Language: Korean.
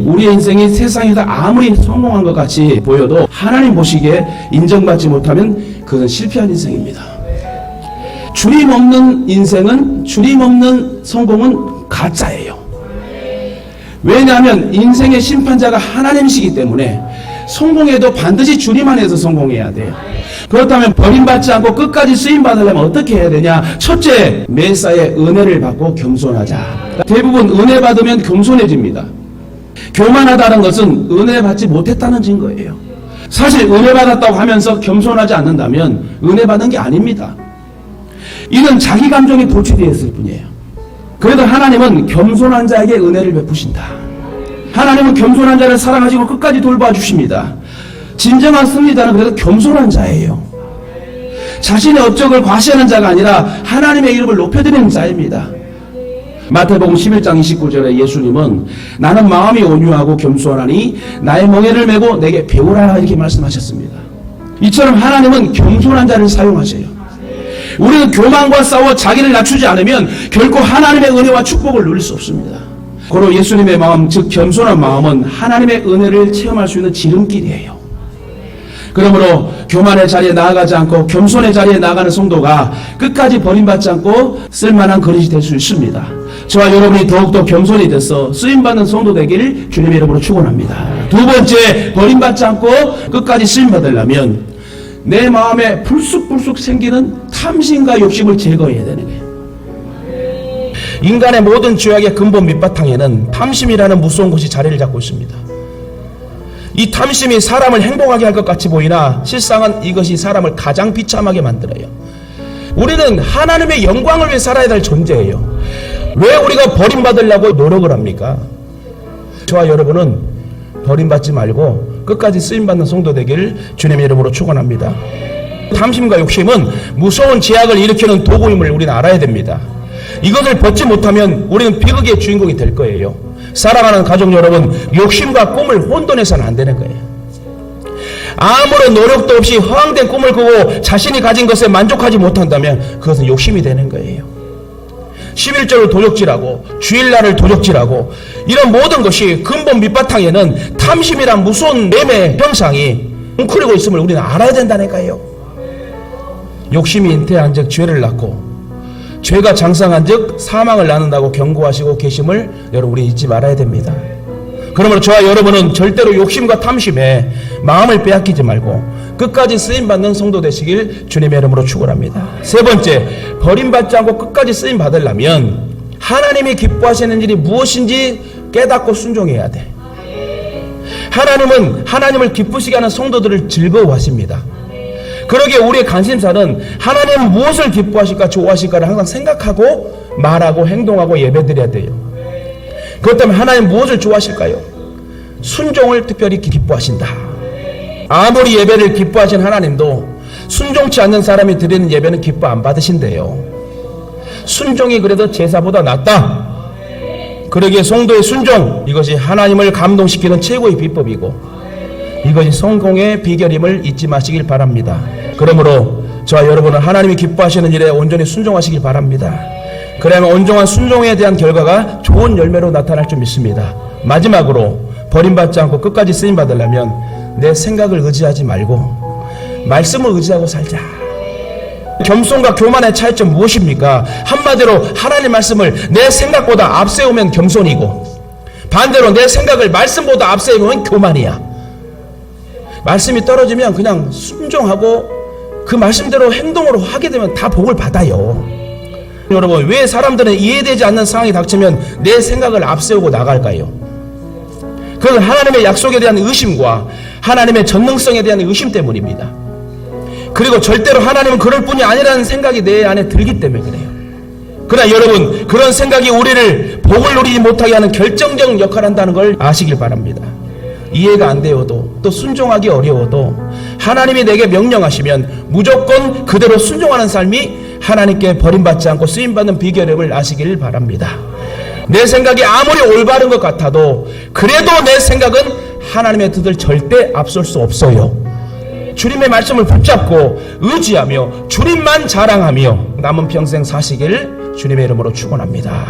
우리의 인생이 세상에서 아무리 성공한 것 같이 보여도 하나님 보시기에 인정받지 못하면 그것은 실패한 인생입니다. 주님 없는 인생은, 주님 없는 성공은 가짜예요. 왜냐하면 인생의 심판자가 하나님이시기 때문에 성공해도 반드시 주님 안에서 성공해야 돼요. 그렇다면 버림받지 않고 끝까지 쓰임받으려면 어떻게 해야 되냐? 첫째, 메사의 은혜를 받고 겸손하자. 대부분 은혜 받으면 겸손해집니다. 교만하다는 것은 은혜 받지 못했다는 증거예요. 사실 은혜 받았다고 하면서 겸손하지 않는다면 은혜 받은 게 아닙니다. 이는 자기 감정이 도취되어 있을 뿐이에요. 그래도 하나님은 겸손한 자에게 은혜를 베푸신다. 하나님은 겸손한 자를 사랑하시고 끝까지 돌봐주십니다. 진정한 승리자는 그래도 겸손한 자예요. 자신의 업적을 과시하는 자가 아니라 하나님의 이름을 높여드리는 자입니다. 마태복음 11장 29절에 예수님은 나는 마음이 온유하고 겸손하니 나의 멍에를 메고 내게 배우라 이렇게 말씀하셨습니다. 이처럼 하나님은 겸손한 자를 사용하세요. 우리는 교만과 싸워 자기를 낮추지 않으면 결코 하나님의 은혜와 축복을 누릴 수 없습니다. 고로 예수님의 마음, 즉 겸손한 마음은 하나님의 은혜를 체험할 수 있는 지름길이에요. 그러므로 교만의 자리에 나아가지 않고 겸손의 자리에 나아가는 성도가 끝까지 버림받지 않고 쓸만한 그릇이 될 수 있습니다. 저와 여러분이 더욱더 겸손이 돼서 쓰임받는 성도 되기를 주님의 이름으로 축원합니다. 두 번째, 버림받지 않고 끝까지 쓰임받으려면 내 마음에 불쑥불쑥 생기는 탐심과 욕심을 제거해야 되는 거예요. 인간의 모든 죄악의 근본 밑바탕에는 탐심이라는 무서운 것이 자리를 잡고 있습니다. 이 탐심이 사람을 행복하게 할 것 같이 보이나 실상은 이것이 사람을 가장 비참하게 만들어요. 우리는 하나님의 영광을 위해 살아야 될 존재예요. 왜 우리가 버림받으려고 노력을 합니까? 저와 여러분은 버림받지 말고 끝까지 쓰임받는 성도 되기를 주님의 이름으로 축원합니다. 탐심과 욕심은 무서운 제약을 일으키는 도구임을 우리는 알아야 됩니다. 이것을 벗지 못하면 우리는 비극의 주인공이 될 거예요. 사랑하는 가족 여러분, 욕심과 꿈을 혼돈해서는 안 되는 거예요. 아무런 노력도 없이 허황된 꿈을 꾸고 자신이 가진 것에 만족하지 못한다면 그것은 욕심이 되는 거예요. 11조를 도적질하고 주일날을 도적질하고 이런 모든 것이 근본 밑바탕에는 탐심이란 무서운 매매 형상이 웅크리고 있음을 우리는 알아야 된다니까요. 욕심이 잉태한 즉 죄를 낳고 죄가 장성한 즉 사망을 낳는다고 경고하시고 계심을 여러분 우리 잊지 말아야 됩니다. 그러므로 저와 여러분은 절대로 욕심과 탐심에 마음을 빼앗기지 말고 끝까지 쓰임받는 성도 되시길 주님의 이름으로 축원합니다. 세 번째, 버림받지 않고 끝까지 쓰임받으려면 하나님이 기뻐하시는 일이 무엇인지 깨닫고 순종해야 돼. 하나님은 하나님을 기쁘시게 하는 성도들을 즐거워하십니다. 그러기에 우리의 관심사는 하나님은 무엇을 기뻐하실까 좋아하실까를 항상 생각하고 말하고 행동하고 예배드려야 돼요. 그렇다면 하나님 무엇을 좋아하실까요? 순종을 특별히 기뻐하신다. 아무리 예배를 기뻐하신 하나님도 순종치 않는 사람이 드리는 예배는 기뻐 안 받으신대요. 순종이 그래도 제사보다 낫다. 그러기에 성도의 순종, 이것이 하나님을 감동시키는 최고의 비법이고 이것이 성공의 비결임을 잊지 마시길 바랍니다. 그러므로 저와 여러분은 하나님이 기뻐하시는 일에 온전히 순종하시길 바랍니다. 그러면 온전한 순종에 대한 결과가 좋은 열매로 나타날 줄 믿습니다. 마지막으로 버림받지 않고 끝까지 쓰임받으려면 내 생각을 의지하지 말고 말씀을 의지하고 살자. 겸손과 교만의 차이점 무엇입니까? 한마디로 하나님 말씀을 내 생각보다 앞세우면 겸손이고 반대로 내 생각을 말씀보다 앞세우면 교만이야. 말씀이 떨어지면 그냥 순종하고 그 말씀대로 행동으로 하게 되면 다 복을 받아요. 여러분, 왜 사람들은 이해되지 않는 상황이 닥치면 내 생각을 앞세우고 나갈까요? 그건 하나님의 약속에 대한 의심과 하나님의 전능성에 대한 의심 때문입니다. 그리고 절대로 하나님은 그럴 뿐이 아니라는 생각이 내 안에 들기 때문에 그래요. 그러나 여러분, 그런 생각이 우리를 복을 누리지 못하게 하는 결정적 역할을 한다는 걸 아시길 바랍니다. 이해가 안 되어도 또 순종하기 어려워도 하나님이 내게 명령하시면 무조건 그대로 순종하는 삶이 하나님께 버림받지 않고 쓰임받는 비결임을 아시길 바랍니다. 내 생각이 아무리 올바른 것 같아도 그래도 내 생각은 하나님의 뜻을 절대 앞설 수 없어요. 주님의 말씀을 붙잡고 의지하며 주님만 자랑하며 남은 평생 사시길 주님의 이름으로 축원합니다.